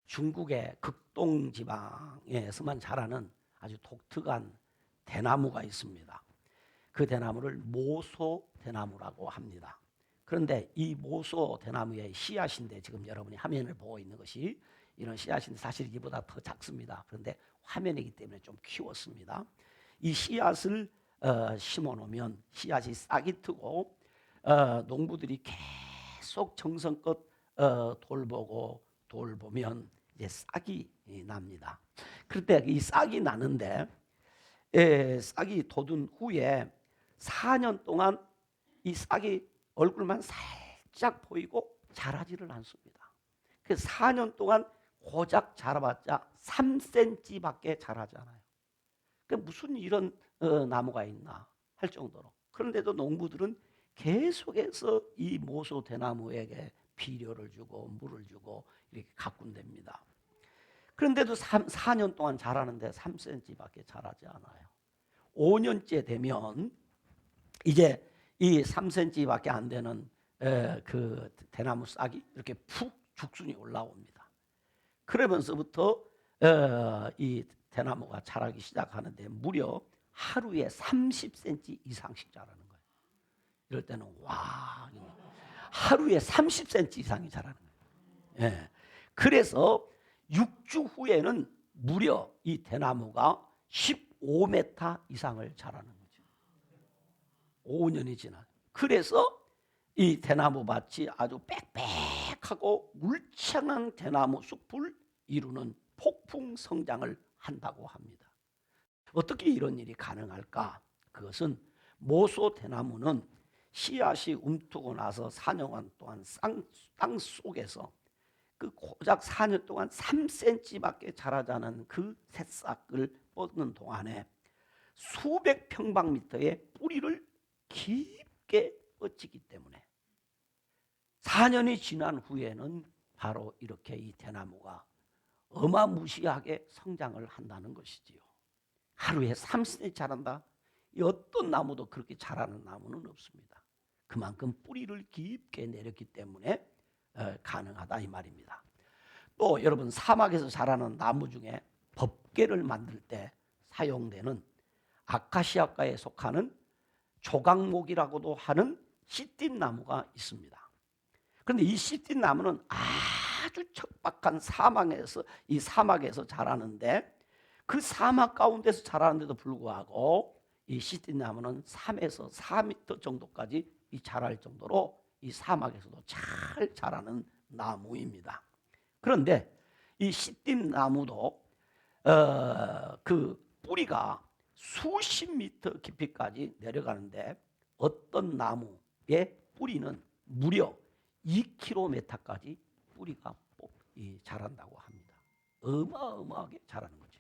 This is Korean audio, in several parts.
중국의 극동 지방에서만 자라는 아주 독특한 대나무가 있습니다. 그 대나무를 모소 대나무라고 합니다. 그런데 이 모소 대나무의 씨앗인데 지금 여러분이 화면을 보고 있는 것이 이런 씨앗인데 사실 이보다 더 작습니다. 그런데 화면이기 때문에 좀 키웠습니다. 이 씨앗을 심어 놓으면 씨앗이 싹이 트고 농부들이 계속 정성껏 돌보면 이제 싹이 납니다. 그때 이 싹이 나는데 싹이 돋은 후에 4년 동안 이 싹이 얼굴만 살짝 보이고 자라지를 않습니다. 그래서 4년 동안 고작 자라봤자 3cm밖에 자라지 않아요. 그러니까 무슨 이런 나무가 있나 할 정도로. 그런데도 농부들은 계속해서 이 모소 대나무에게 비료를 주고 물을 주고 이렇게 가꾼답니다. 그런데도 4년 동안 자라는데 3cm밖에 자라지 않아요. 5년째 되면 이제 이 3cm밖에 안 되는 그 대나무 싹이 이렇게 푹 죽순이 올라옵니다. 그러면서부터 이 대나무가 자라기 시작하는데 무려 하루에 30cm 이상씩 자라는 거예요. 이럴 때는 와, 하루에 30cm 이상이 자라는 거예요. 예. 그래서 6주 후에는 무려 이 대나무가 15m 이상을 자라는 거죠. 5년이 지나. 그래서 이 대나무 밭이 아주 빽빽하고 울창한 대나무 숲을 이루는 폭풍 성장을 한다고 합니다. 어떻게 이런 일이 가능할까? 그것은 모소 대나무는 씨앗이 움트고 나서 4년 동안 땅 속에서 그 고작 4년 동안 3cm밖에 자라지 않은 그 새싹을 뻗는 동안에 수백 평방미터의 뿌리를 깊게 뻗치기 때문에 4년이 지난 후에는 바로 이렇게 이 대나무가 어마무시하게 성장을 한다는 것이지요. 하루에 30cm 자란다? 어떤 나무도 그렇게 자라는 나무는 없습니다. 그만큼 뿌리를 깊게 내렸기 때문에 가능하다 이 말입니다. 또 여러분 사막에서 자라는 나무 중에 법궤를 만들 때 사용되는 아카시아과에 속하는 조각목이라고도 하는 시띠나무가 있습니다. 그런데 이 시띠나무는 아주 척박한 사막에서 자라는데 그 사막 가운데서 자라는데도 불구하고 이 시띠나무는 3에서 4m 정도까지 자랄 정도로 이 사막에서도 잘 자라는 나무입니다. 그런데 이 시띠나무도 그 뿌리가 수십 미터 깊이까지 내려가는데 어떤 나무의 뿌리는 무려 2km까지 뿌리가 자란다고 합니다. 어마어마하게 자라는 거죠.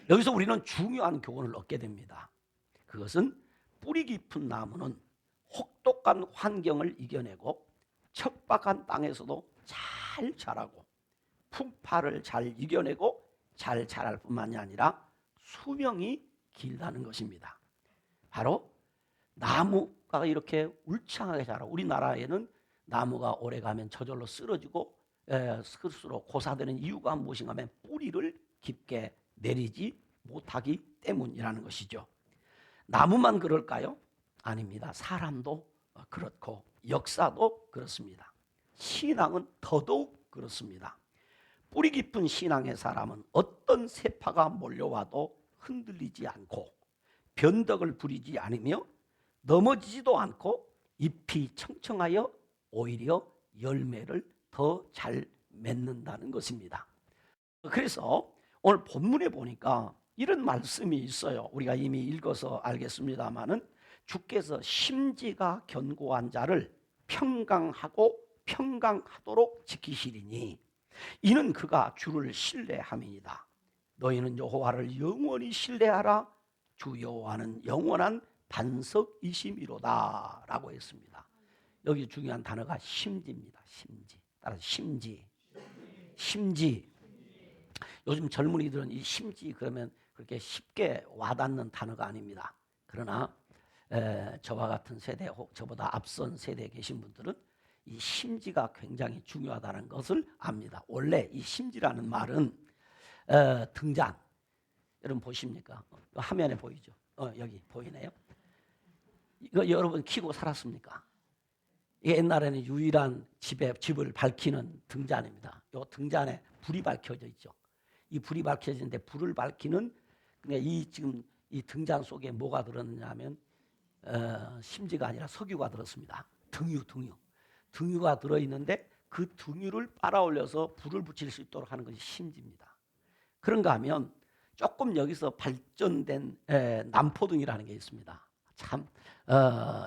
여기서 우리는 중요한 교훈을 얻게 됩니다. 그것은 뿌리 깊은 나무는 혹독한 환경을 이겨내고 척박한 땅에서도 잘 자라고 풍파를 잘 이겨내고 잘 자랄 뿐만이 아니라 수명이 길다는 것입니다. 바로 나무가 이렇게 울창하게 자라. 우리나라에는 나무가 오래가면 저절로 쓰러지고 스스로 고사되는 이유가 무엇인가 하면 뿌리를 깊게 내리지 못하기 때문이라는 것이죠. 나무만 그럴까요? 아닙니다. 사람도 그렇고 역사도 그렇습니다. 신앙은 더더욱 그렇습니다. 뿌리 깊은 신앙의 사람은 어떤 세파가 몰려와도 흔들리지 않고 변덕을 부리지 않으며 넘어지지도 않고 잎이 청청하여 오히려 열매를 더 잘 맺는다는 것입니다. 그래서 오늘 본문에 보니까 이런 말씀이 있어요. 우리가 이미 읽어서 알겠습니다마는 주께서 심지가 견고한 자를 평강하고 평강하도록 지키시리니 이는 그가 주를 신뢰함이니이다. 너희는 여호와를 영원히 신뢰하라. 주 여호와는 영원한 반석이심이로다 라고 했습니다. 여기 중요한 단어가 심지입니다. 심지. 따라서 심지. 요즘 젊은이들은 이 심지 그러면 그렇게 쉽게 와닿는 단어가 아닙니다. 그러나 저와 같은 세대 혹 저보다 앞선 세대에 계신 분들은 이 심지가 굉장히 중요하다는 것을 압니다. 원래 이 심지라는 말은 등잔, 여러분 보십니까? 화면에 보이죠? 여기 보이네요. 이거 여러분 키고 살았습니까? 이게 옛날에는 유일한 집을 밝히는 등잔입니다. 이 등잔에 불이 밝혀져 있죠. 이 불이 밝혀지는데 불을 밝히는 그러니까 지금 이 등잔 속에 뭐가 들었느냐면 심지가 아니라 석유가 들었습니다. 등유가 들어있는데 그 등유를 빨아올려서 불을 붙일 수 있도록 하는 것이 심지입니다. 그런가 하면 조금 여기서 발전된 남포등이라는 게 있습니다. 참,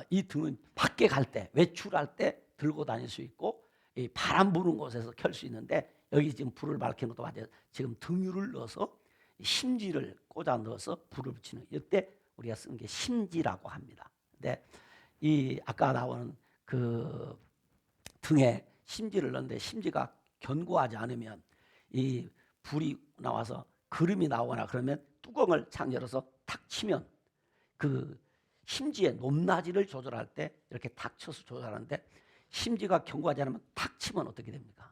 이 등은 밖에 갈 때, 외출할 때 들고 다닐 수 있고 이 바람 부는 곳에서 켤 수 있는데 여기 지금 불을 밝히는 것도 지금 등유를 넣어서 심지를 꽂아 넣어서 불을 붙이는 이때 우리가 쓰는 게 심지라고 합니다. 근데 이 아까 나오는 그 등에 심지를 넣는데 심지가 견고하지 않으면 이 불이 나와서 그름이 나오거나 그러면 뚜껑을 착 열어서 탁 치면 그 심지의 높낮이를 조절할 때 이렇게 탁 쳐서 조절하는데 심지가 견고하지 않으면 탁 치면 어떻게 됩니까?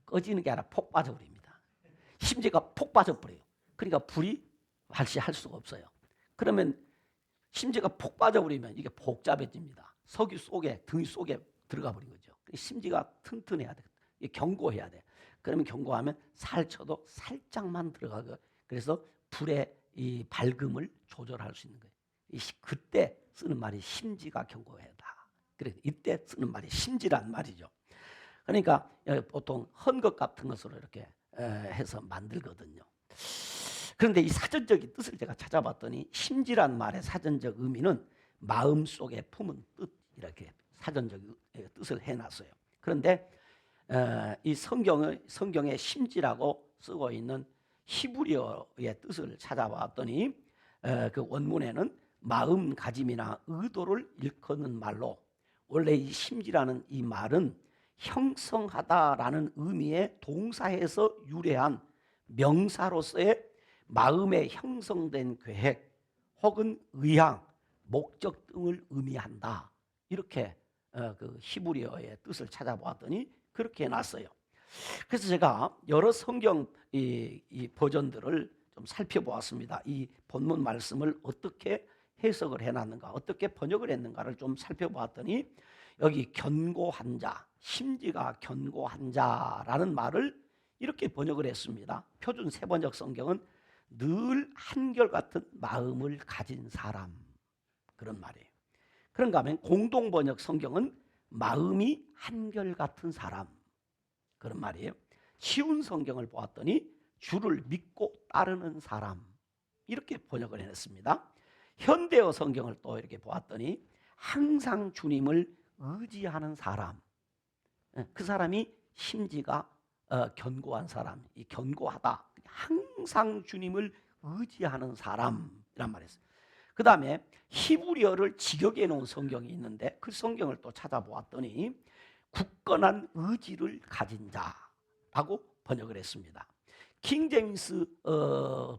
꺼지는 게 아니라 폭 빠져버립니다. 심지가 폭 빠져버려요. 그러니까 불이 발시할 수가 없어요. 그러면 심지가 폭 빠져버리면 이게 복잡해집니다. 석유 속에 등 속에 들어가 버린 거죠. 심지가 튼튼해야 돼. 견고해야 돼. 그러면 견고하면 살쳐도 살짝만 들어가고 그래서 불의 이 밝음을 조절할 수 있는 거예요. 그때 쓰는 말이 심지가 견고하다. 그래서 이때 쓰는 말이 심지란 말이죠. 그러니까 보통 헌것 같은 것으로 이렇게 해서 만들거든요. 그런데 이 사전적인 뜻을 제가 찾아봤더니 심지란 말의 사전적 의미는 마음속에 품은 뜻 이렇게 사전적 뜻을 해놨어요. 그런데 이 성경에 심지라고 쓰고 있는 히브리어의 뜻을 찾아봤더니 그 원문에는 마음가짐이나 의도를 일컫는 말로 원래 이 심지라는 이 말은 형성하다라는 의미의 동사에서 유래한 명사로서의 마음에 형성된 계획 혹은 의향, 목적 등을 의미한다. 이렇게 그 히브리어의 뜻을 찾아보았더니 그렇게 해놨어요. 그래서 제가 여러 성경 이 버전들을 좀 살펴보았습니다. 이 본문 말씀을 어떻게 해석을 해놨는가, 어떻게 번역을 했는가를 좀 살펴보았더니 여기 견고한 자, 심지가 견고한 자라는 말을 이렇게 번역을 했습니다. 표준 세번역 성경은 늘 한결같은 마음을 가진 사람 그런 말이에요. 그런가 하면 공동번역 성경은 마음이 한결같은 사람 그런 말이에요. 쉬운 성경을 보았더니 주를 믿고 따르는 사람 이렇게 번역을 해냈습니다. 현대어 성경을 또 이렇게 보았더니 항상 주님을 의지하는 사람 그 사람이 심지가 견고한 사람, 이 견고하다. 항상 주님을 의지하는 사람이란 말이었어요. 그 다음에 히브리어를 직역해 놓은 성경이 있는데 그 성경을 또 찾아보았더니 굳건한 의지를 가진 자라고 번역을 했습니다. 킹제임스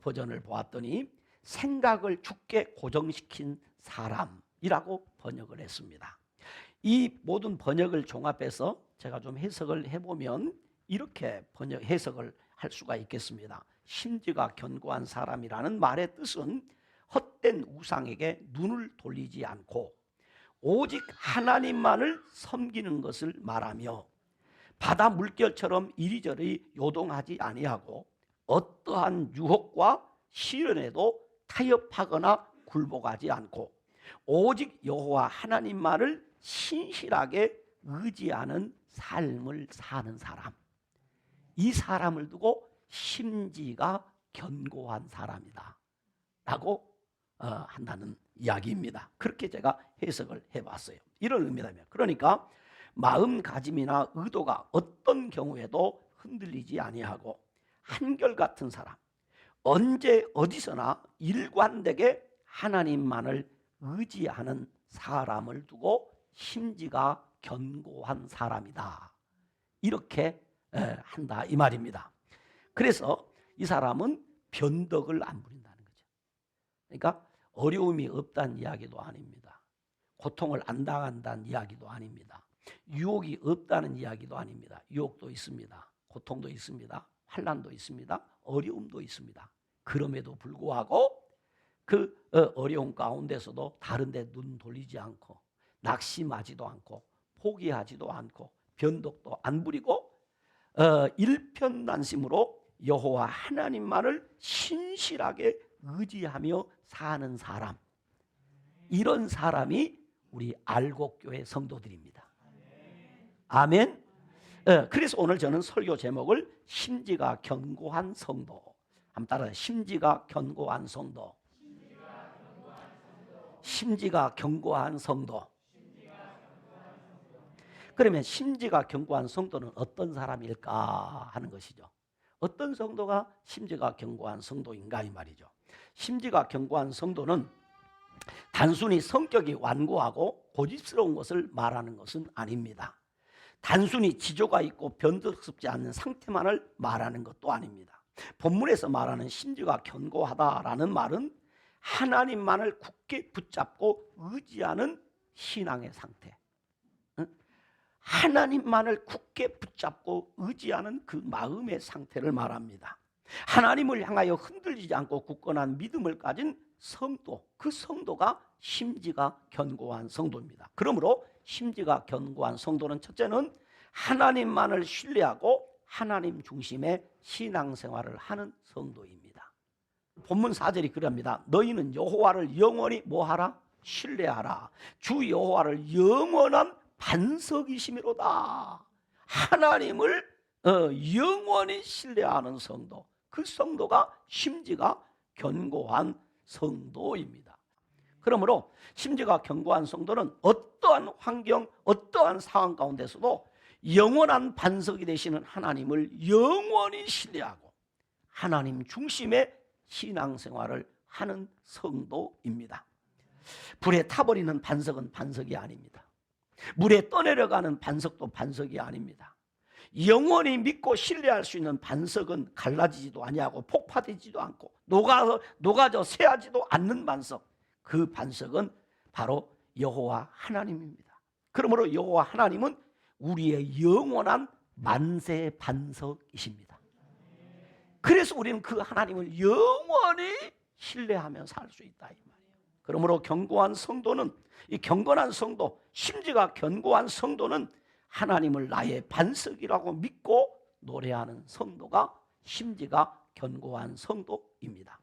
버전을 보았더니 생각을 굳게 고정시킨 사람이라고 번역을 했습니다. 이 모든 번역을 종합해서 제가 좀 해석을 해보면 이렇게 해석을 할 수가 있겠습니다. 심지가 견고한 사람이라는 말의 뜻은 헛된 우상에게 눈을 돌리지 않고 오직 하나님만을 섬기는 것을 말하며 바다 물결처럼 이리저리 요동하지 아니하고 어떠한 유혹과 시련에도 타협하거나 굴복하지 않고 오직 여호와 하나님만을 신실하게 의지하는 삶을 사는 사람, 이 사람을 두고 심지가 견고한 사람이다 라고 한다는 이야기입니다. 그렇게 제가 해석을 해봤어요. 이런 의미라면 그러니까 마음가짐이나 의도가 어떤 경우에도 흔들리지 아니하고 한결같은 사람, 언제 어디서나 일관되게 하나님만을 의지하는 사람을 두고 심지가 견고한 사람이다 이렇게 한다 이 말입니다. 그래서 이 사람은 변덕을 안 부린다는 거죠. 그러니까 어려움이 없다는 이야기도 아닙니다. 고통을 안 당한다는 이야기도 아닙니다. 유혹이 없다는 이야기도 아닙니다. 유혹도 있습니다. 고통도 있습니다. 환난도 있습니다. 어려움도 있습니다. 그럼에도 불구하고 그 어려움 가운데서도 다른 데 눈 돌리지 않고 낙심하지도 않고 포기하지도 않고 변덕도 안 부리고 일편단심으로 여호와 하나님만을 신실하게 의지하며 사는 사람, 이런 사람이 우리 알곡교회 성도들입니다. 아멘. 그래서 오늘 저는 설교 제목을 심지가 견고한 성도, 한번 따라해. 심지가 견고한 성도. 심지가 견고한 성도. 그러면 심지가 견고한 성도는 어떤 사람일까 하는 것이죠. 어떤 성도가 심지가 견고한 성도인가 이 말이죠. 심지가 견고한 성도는 단순히 성격이 완고하고 고집스러운 것을 말하는 것은 아닙니다. 단순히 지조가 있고 변덕스럽지 않는 상태만을 말하는 것도 아닙니다. 본문에서 말하는 심지가 견고하다라는 말은 하나님만을 굳게 붙잡고 의지하는 신앙의 상태, 하나님만을 굳게 붙잡고 의지하는 그 마음의 상태를 말합니다. 하나님을 향하여 흔들리지 않고 굳건한 믿음을 가진 성도, 그 성도가 심지가 견고한 성도입니다. 그러므로 심지가 견고한 성도는 첫째는 하나님만을 신뢰하고 하나님 중심의 신앙생활을 하는 성도입니다. 본문 4절이 그럽니다. 너희는 여호와를 영원히 뭐하라? 신뢰하라. 주 여호와를 영원한 반석이심이로다. 하나님을 영원히 신뢰하는 성도, 그 성도가 심지가 견고한 성도입니다. 그러므로 심지가 견고한 성도는 어떠한 환경, 어떠한 상황 가운데서도 영원한 반석이 되시는 하나님을 영원히 신뢰하고 하나님 중심의 신앙생활을 하는 성도입니다. 불에 타버리는 반석은 반석이 아닙니다. 물에 떠내려가는 반석도 반석이 아닙니다. 영원히 믿고 신뢰할 수 있는 반석은 갈라지지도 아니하고 폭파되지도 않고 녹아져 새하지도 않는 반석, 그 반석은 바로 여호와 하나님입니다. 그러므로 여호와 하나님은 우리의 영원한 만세 반석이십니다. 그래서 우리는 그 하나님을 영원히 신뢰하며 살 수 있다 이 말이에요. 그러므로 견고한 성도는, 이 견고한 성도, 심지가 견고한 성도는 하나님을 나의 반석이라고 믿고 노래하는 성도가 심지가 견고한 성도입니다.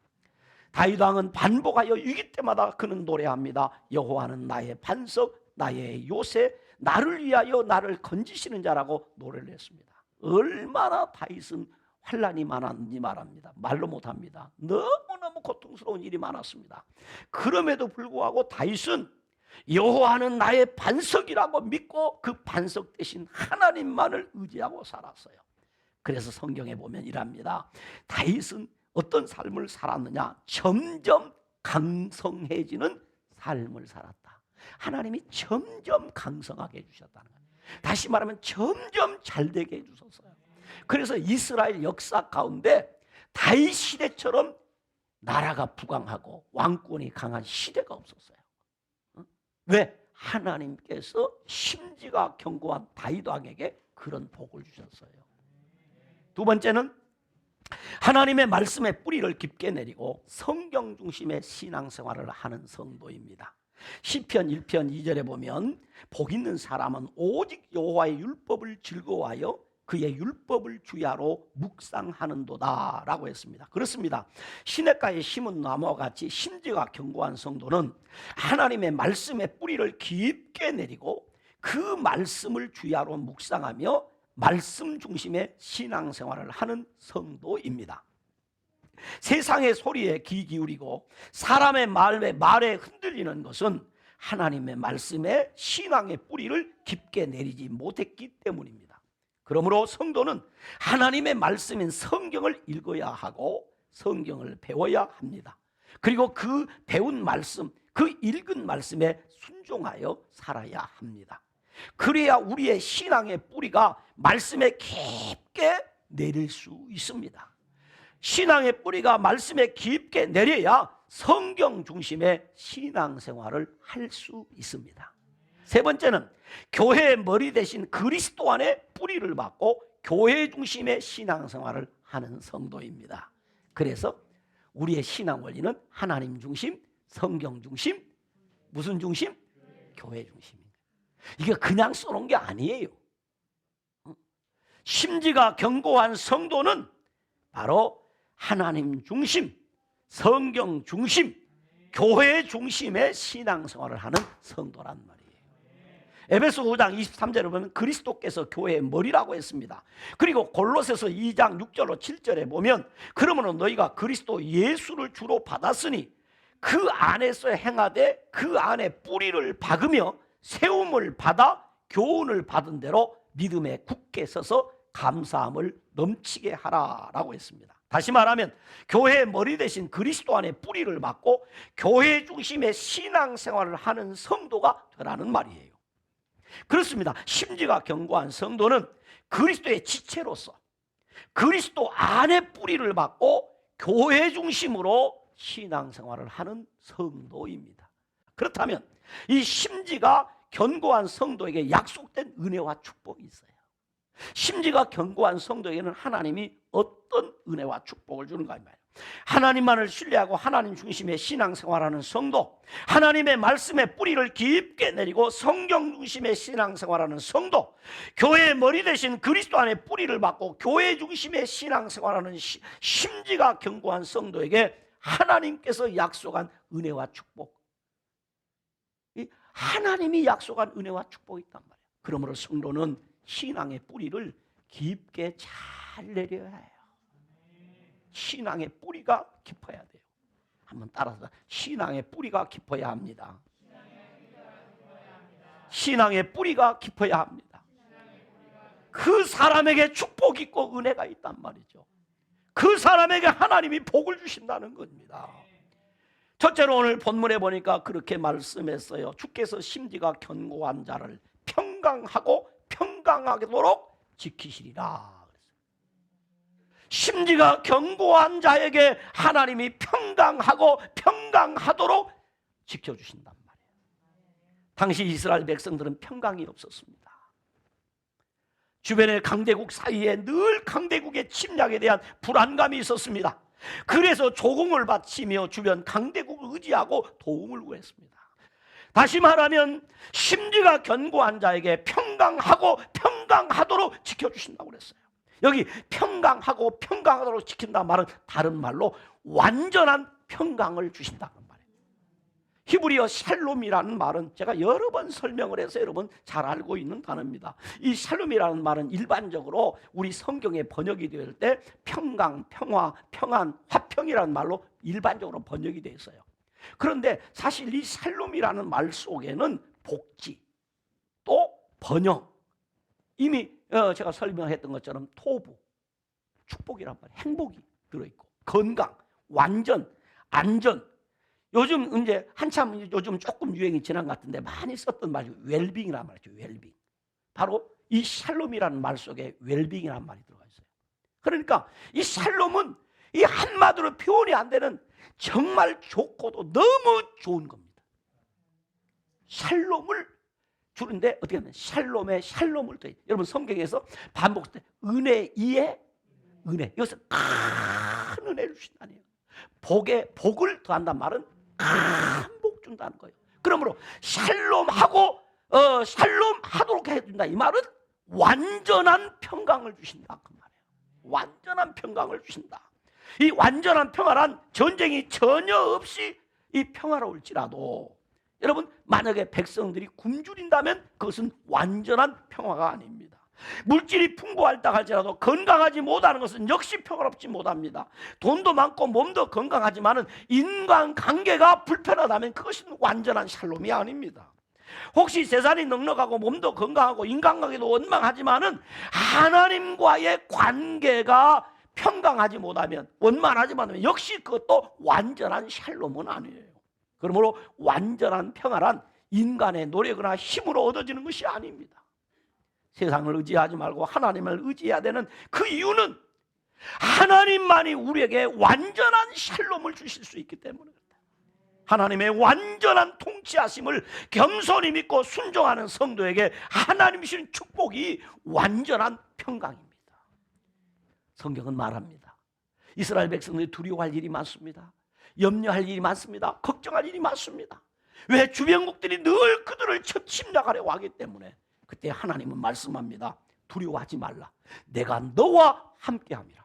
다윗 왕은 반복하여 위기 때마다 그는 노래합니다. 여호와는 나의 반석, 나의 요새, 나를 위하여 나를 건지시는 자라고 노래를 했습니다. 얼마나 다윗은 환난이 많았는지 말합니다. 말로 못합니다. 너무너무 고통스러운 일이 많았습니다. 그럼에도 불구하고 다윗은 여호와는 나의 반석이라고 믿고 그 반석 대신 하나님만을 의지하고 살았어요. 그래서 성경에 보면 이랍니다. 다윗은 어떤 삶을 살았느냐? 점점 강성해지는 삶을 살았다. 하나님이 점점 강성하게 해주셨다는 거예요. 다시 말하면 점점 잘되게 해주셨어요. 그래서 이스라엘 역사 가운데 다윗 시대처럼 나라가 부강하고 왕권이 강한 시대가 없었어요. 왜? 하나님께서 심지가 견고한 다윗 왕에게 그런 복을 주셨어요. 두 번째는 하나님의 말씀의 뿌리를 깊게 내리고 성경 중심의 신앙생활을 하는 성도입니다. 시편 1편 2절에 보면 복 있는 사람은 오직 여호와의 율법을 즐거워하여 그의 율법을 주야로 묵상하는도다 라고 했습니다. 그렇습니다. 시냇가에 심은 나무와 같이 심지가 견고한 성도는 하나님의 말씀의 뿌리를 깊게 내리고 그 말씀을 주야로 묵상하며 말씀 중심의 신앙생활을 하는 성도입니다. 세상의 소리에 귀 기울이고 사람의 말에 흔들리는 것은 하나님의 말씀에 신앙의 뿌리를 깊게 내리지 못했기 때문입니다. 그러므로 성도는 하나님의 말씀인 성경을 읽어야 하고 성경을 배워야 합니다. 그리고 그 배운 말씀, 그 읽은 말씀에 순종하여 살아야 합니다. 그래야 우리의 신앙의 뿌리가 말씀에 깊게 내릴 수 있습니다. 신앙의 뿌리가 말씀에 깊게 내려야 성경 중심의 신앙생활을 할 수 있습니다. 세 번째는 교회의 머리 대신 그리스도 안에 뿌리를 받고 교회 중심의 신앙생활을 하는 성도입니다. 그래서 우리의 신앙 원리는 하나님 중심, 성경 중심, 무슨 중심? 교회 중심입니다. 이게 그냥 써놓은 게 아니에요. 심지가 견고한 성도는 바로 하나님 중심, 성경 중심, 교회 중심의 신앙생활을 하는 성도란 말이에요. 에베소 5장 23절에 보면 그리스도께서 교회의 머리라고 했습니다. 그리고 골로새서 2장 6절로 7절에 보면 그러므로 너희가 그리스도 예수를 주로 받았으니 그 안에서 행하되 그 안에 뿌리를 박으며 세움을 받아 교훈을 받은 대로 믿음에 굳게 서서 감사함을 넘치게 하라라고 했습니다. 다시 말하면 교회의 머리 대신 그리스도 안에 뿌리를 받고 교회 중심의 신앙생활을 하는 성도가 되라는 말이에요. 그렇습니다. 심지가 견고한 성도는 그리스도의 지체로서 그리스도 안에 뿌리를 받고 교회 중심으로 신앙생활을 하는 성도입니다. 그렇다면 이 심지가 견고한 성도에게 약속된 은혜와 축복이 있어요. 심지가 견고한 성도에게는 하나님이 어떤 은혜와 축복을 주는가 이 말이에요. 하나님만을 신뢰하고 하나님 중심의 신앙생활하는 성도, 하나님의 말씀에 뿌리를 깊게 내리고 성경 중심의 신앙생활하는 성도, 교회의 머리 대신 그리스도 안에 뿌리를 받고 교회 중심의 신앙생활하는 심지가 견고한 성도에게 하나님께서 약속한 은혜와 축복, 하나님이 약속한 은혜와 축복이 있단 말이에요. 그러므로 성도는 신앙의 뿌리를 깊게 잘 내려야 해요. 신앙의 뿌리가 깊어야 돼요. 한번 따라서 신앙의 뿌리가 깊어야 합니다. 신앙의 뿌리가 깊어야 합니다. 그 사람에게 축복이 있고 은혜가 있단 말이죠. 그 사람에게 하나님이 복을 주신다는 겁니다. 첫째로 오늘 본문에 보니까 그렇게 말씀했어요. 주께서 심지가 견고한 자를 평강하고 평강하도록 지키시리라. 심지가 견고한 자에게 하나님이 평강하고 평강하도록 지켜주신단 말이에요. 당시 이스라엘 백성들은 평강이 없었습니다. 주변의 강대국 사이에 늘 강대국의 침략에 대한 불안감이 있었습니다. 그래서 조공을 바치며 주변 강대국을 의지하고 도움을 구했습니다. 다시 말하면 심지가 견고한 자에게 평강하고 평강하도록 지켜주신다고 그랬어요. 여기 평강하고 평강하도록 지킨다는 말은 다른 말로 완전한 평강을 주신다는 말이에요. 히브리어 샬롬이라는 말은 제가 여러 번 설명을 해서 여러분 잘 알고 있는 단어입니다. 이 샬롬이라는 말은 일반적으로 우리 성경에 번역이 될 때 평강, 평화, 평안, 화평이라는 말로 일반적으로 번역이 되어 있어요. 그런데 사실 이 샬롬이라는 말 속에는 복지, 또 번영, 이미 제가 설명했던 것처럼 토부, 축복이란 말이에요. 행복이 들어있고 건강, 완전, 안전. 요즘 이제 한참 요즘 조금 유행이 지난 것 같은데 많이 썼던 말이 웰빙이란 말이죠. 웰빙. 바로 이 샬롬이라는 말 속에 웰빙이라는 말이 들어가 있어요. 그러니까 이 샬롬은 이 한마디로 표현이 안 되는 정말 좋고도 너무 좋은 겁니다. 샬롬을 주는데 어떻게 하면 샬롬에 샬롬을 더해. 여러분 성경에서 반복할 때 은혜 이에 은혜. 여기서 큰 은혜를 주신다네요. 복을 더한다는 말은 큰 복 준다는 거예요. 그러므로 샬롬하고 샬롬하도록 해준다. 이 말은 완전한 평강을 주신다 그 말이에요. 완전한 평강을 주신다. 이 완전한 평화란 전쟁이 전혀 없이 이 평화로울지라도 여러분 만약에 백성들이 굶주린다면 그것은 완전한 평화가 아닙니다. 물질이 풍부하다 할지라도 건강하지 못하는 것은 역시 평화롭지 못합니다. 돈도 많고 몸도 건강하지만 인간관계가 불편하다면 그것은 완전한 샬롬이 아닙니다. 혹시 재산이 넉넉하고 몸도 건강하고 인간관계도 원만하지만 하나님과의 관계가 평강하지 못하면 원만하지 못하면 역시 그것도 완전한 샬롬은 아니에요. 그러므로 완전한 평화란 인간의 노력이나 힘으로 얻어지는 것이 아닙니다. 세상을 의지하지 말고 하나님을 의지해야 되는 그 이유는 하나님만이 우리에게 완전한 샬롬을 주실 수 있기 때문에 그렇다. 하나님의 완전한 통치하심을 겸손히 믿고 순종하는 성도에게 하나님이 주신 축복이 완전한 평강입니다. 성경은 말합니다. 이스라엘 백성들이 두려워할 일이 많습니다. 염려할 일이 많습니다. 걱정할 일이 많습니다. 왜? 주변국들이 늘 그들을 침략하려고 하기 때문에. 그때 하나님은 말씀합니다. 두려워하지 말라. 내가 너와 함께함이라.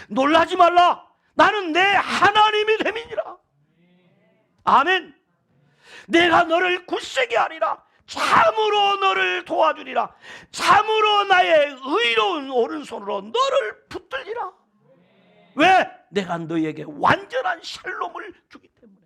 놀라지 말라. 나는 내 하나님이 됨이니라. 아멘. 내가 너를 굳세게 하리라. 참으로 너를 도와주리라. 참으로 나의 의로운 오른손으로 너를 붙들리라. 왜? 내가 너에게 완전한 샬롬을 주기 때문에.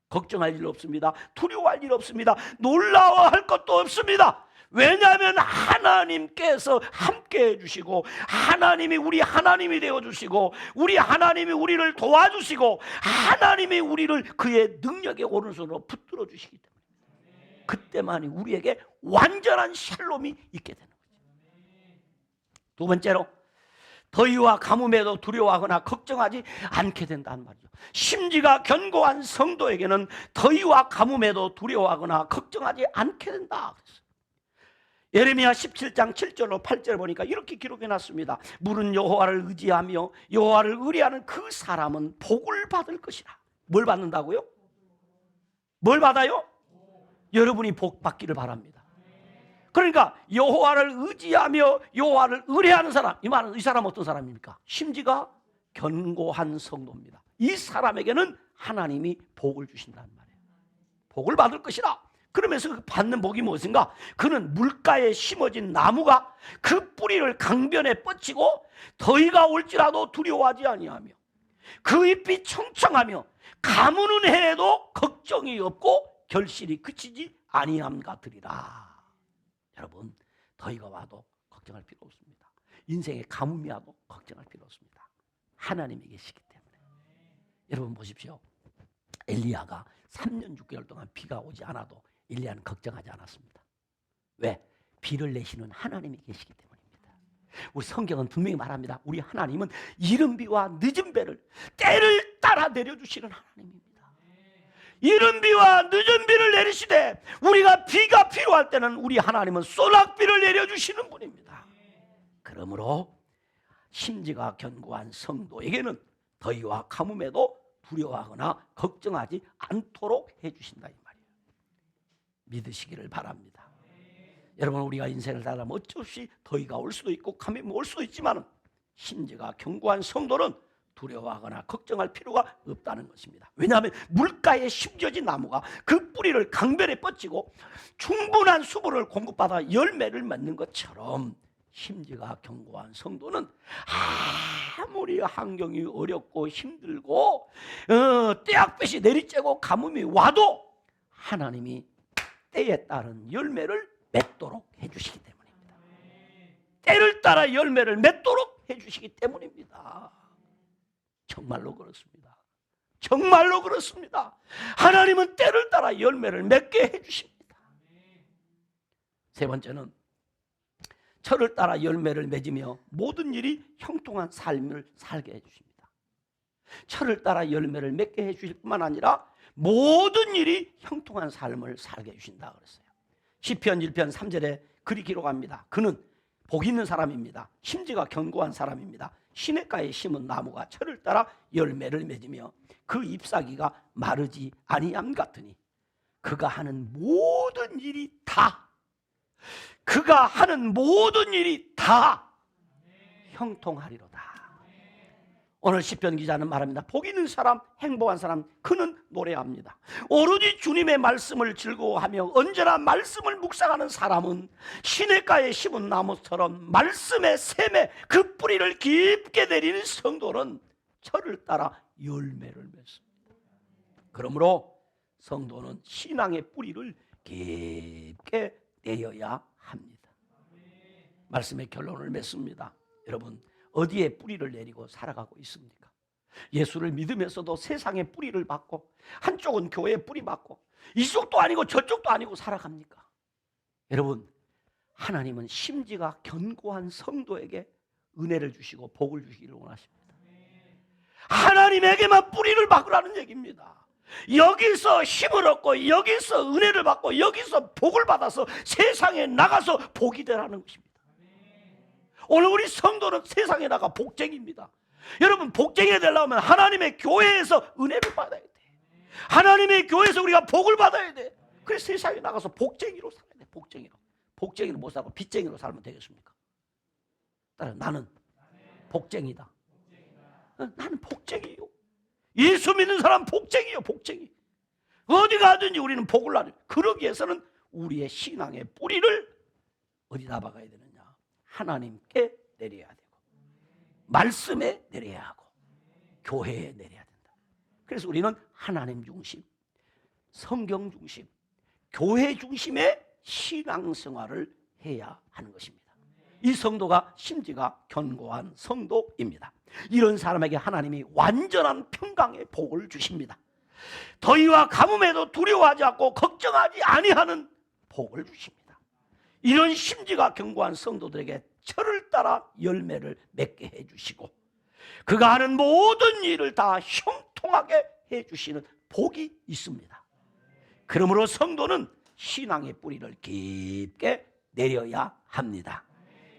걱정할 일 없습니다. 두려워할 일 없습니다. 놀라워할 것도 없습니다. 왜냐하면 하나님께서 함께 해주시고, 하나님이 우리 하나님이 되어주시고, 우리 하나님이 우리를 도와주시고, 하나님이 우리를 그의 능력의 오른손으로 붙들어 주시기 때문에 그때만이 우리에게 완전한 샬롬이 있게 되는 거죠. 두 번째로, 더위와 가뭄에도 두려워하거나 걱정하지 않게 된다는 말이죠. 심지가 견고한 성도에게는 더위와 가뭄에도 두려워하거나 걱정하지 않게 된다. 예레미야 17장 7절로 8절 보니까 이렇게 기록해 놨습니다. 물은 여호와를 의지하며 여호와를 의뢰하는 그 사람은 복을 받을 것이라. 뭘 받는다고요? 뭘 받아요? 여러분이 복 받기를 바랍니다. 그러니까 여호와를 의지하며 여호와를 의뢰하는 사람, 이 말은 이 사람은 어떤 사람입니까? 심지가 견고한 성도입니다. 이 사람에게는 하나님이 복을 주신다는 말이에요. 복을 받을 것이라. 그러면서 그 받는 복이 무엇인가? 그는 물가에 심어진 나무가 그 뿌리를 강변에 뻗치고 더위가 올지라도 두려워하지 아니하며 그 잎이 청청하며 가무는 해에도 걱정이 없고 결실이 그치지 아니함 같으리라. 여러분, 더위가 와도 걱정할 필요 없습니다. 인생에 가뭄이 와도 걱정할 필요 없습니다. 하나님이 계시기 때문에. 여러분 보십시오. 엘리야가 3년 6개월 동안 비가 오지 않아도 엘리야는 걱정하지 않았습니다. 왜? 비를 내시는 하나님이 계시기 때문입니다. 우리 성경은 분명히 말합니다. 우리 하나님은 이른 비와 늦은 비를 때를 따라 내려주시는 하나님입니다. 이른 비와 늦은 비를 내리시되 우리가 비가 필요할 때는 우리 하나님은 소낙비를 내려주시는 분입니다. 그러므로 심지가 견고한 성도에게는 더위와 가뭄에도 두려워하거나 걱정하지 않도록 해주신다, 이 말이에요. 믿으시기를 바랍니다. 여러분, 우리가 인생을 살아가면 어쩔 수 없이 더위가 올 수도 있고 가뭄이 올 수도 있지만 심지가 견고한 성도는 두려워하거나 걱정할 필요가 없다는 것입니다. 왜냐하면 물가에 심겨진 나무가 그 뿌리를 강변에 뻗치고 충분한 수분을 공급받아 열매를 맺는 것처럼 심지가 견고한 성도는 아무리 환경이 어렵고 힘들고 떼약볕이 내리쬐고 가뭄이 와도 하나님이 때에 따른 열매를 맺도록 해주시기 때문입니다. 때를 따라 열매를 맺도록 해주시기 때문입니다. 정말로 그렇습니다. 정말로 그렇습니다. 하나님은 때를 따라 열매를 맺게 해주십니다. 세 번째는 철을 따라 열매를 맺으며 모든 일이 형통한 삶을 살게 해주십니다. 철을 따라 열매를 맺게 해주실 뿐만 아니라 모든 일이 형통한 삶을 살게 해주신다 그랬어요. 시편 1편 3절에 그리 기록합니다. 그는 복 있는 사람입니다. 심지가 견고한 사람입니다. 시냇가에 심은 나무가 철을 따라 열매를 맺으며 그 잎사귀가 마르지 아니함 같으니 그가 하는 모든 일이 다 형통하리로다. 오늘 시편 기자는 말합니다. 복 있는 사람, 행복한 사람, 그는 노래합니다. 오로지 주님의 말씀을 즐거워하며 언제나 말씀을 묵상하는 사람은 시냇가에 심은 나무처럼 말씀의 샘에 그 뿌리를 깊게 내리는 성도는 철을 따라 열매를 맺습니다. 그러므로 성도는 신앙의 뿌리를 깊게 내어야 합니다. 말씀의 결론을 맺습니다. 여러분, 어디에 뿌리를 내리고 살아가고 있습니까? 예수를 믿으면서도 세상에 뿌리를 받고 한쪽은 교회에 뿌리 받고 이쪽도 아니고 저쪽도 아니고 살아갑니까? 여러분, 하나님은 심지가 견고한 성도에게 은혜를 주시고 복을 주시기를 원하십니다. 하나님에게만 뿌리를 박으라는 얘기입니다. 여기서 힘을 얻고 여기서 은혜를 받고 여기서 복을 받아서 세상에 나가서 복이 되라는 것입니다. 오늘 우리 성도는 세상에 나가 복쟁이입니다. 여러분, 복쟁이 되려면 하나님의 교회에서 은혜를 받아야 돼. 하나님의 교회에서 우리가 복을 받아야 돼. 그래서 세상에 나가서 복쟁이로 살아야 돼. 복쟁이로 못 살고 빚쟁이로 살면 되겠습니까? 따라서 나는 복쟁이다. 나는 복쟁이요. 예수 믿는 사람 복쟁이요, 복쟁이. 어디 가든지 우리는 복을 나누. 그러기 위해서는 우리의 신앙의 뿌리를 어디다 박아야 되느냐? 하나님께 내려야 되고, 말씀에 내려야 하고, 교회에 내려야 된다. 그래서 우리는 하나님 중심, 성경 중심, 교회 중심의 신앙생활을 해야 하는 것입니다. 이 성도가 심지가 견고한 성도입니다. 이런 사람에게 하나님이 완전한 평강의 복을 주십니다. 더위와 가뭄에도 두려워하지 않고 걱정하지 아니하는 복을 주십니다. 이런 심지가 견고한 성도들에게 철을 따라 열매를 맺게 해주시고, 그가 하는 모든 일을 다 형통하게 해주시는 복이 있습니다. 그러므로 성도는 신앙의 뿌리를 깊게 내려야 합니다.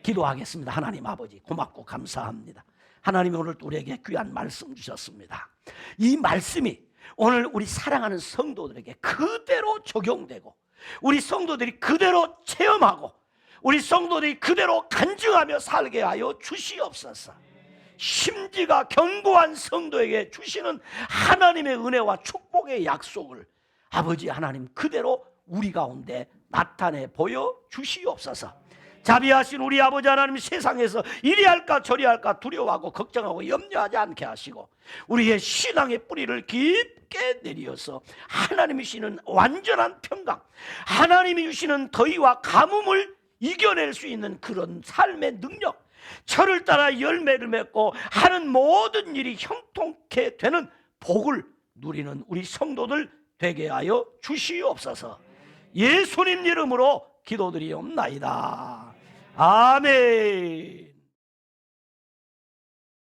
기도하겠습니다. 하나님 아버지, 고맙고 감사합니다. 하나님이 오늘 또 우리에게 귀한 말씀 주셨습니다. 이 말씀이 오늘 우리 사랑하는 성도들에게 그대로 적용되고, 우리 성도들이 그대로 체험하고, 우리 성도들이 그대로 간증하며 살게 하여 주시옵소서. 심지가 견고한 성도에게 주시는 하나님의 은혜와 축복의 약속을 아버지 하나님 그대로 우리 가운데 나타내 보여 주시옵소서. 자비하신 우리 아버지 하나님, 세상에서 이리 할까 저리 할까 두려워하고 걱정하고 염려하지 않게 하시고, 우리의 신앙의 뿌리를 깊게 내려서 하나님이 주시는 완전한 평강, 하나님이 주시는 더위와 가뭄을 이겨낼 수 있는 그런 삶의 능력, 철을 따라 열매를 맺고 하는 모든 일이 형통케 되는 복을 누리는 우리 성도들 되게 하여 주시옵소서. 예수님 이름으로 기도드리옵나이다. 아멘.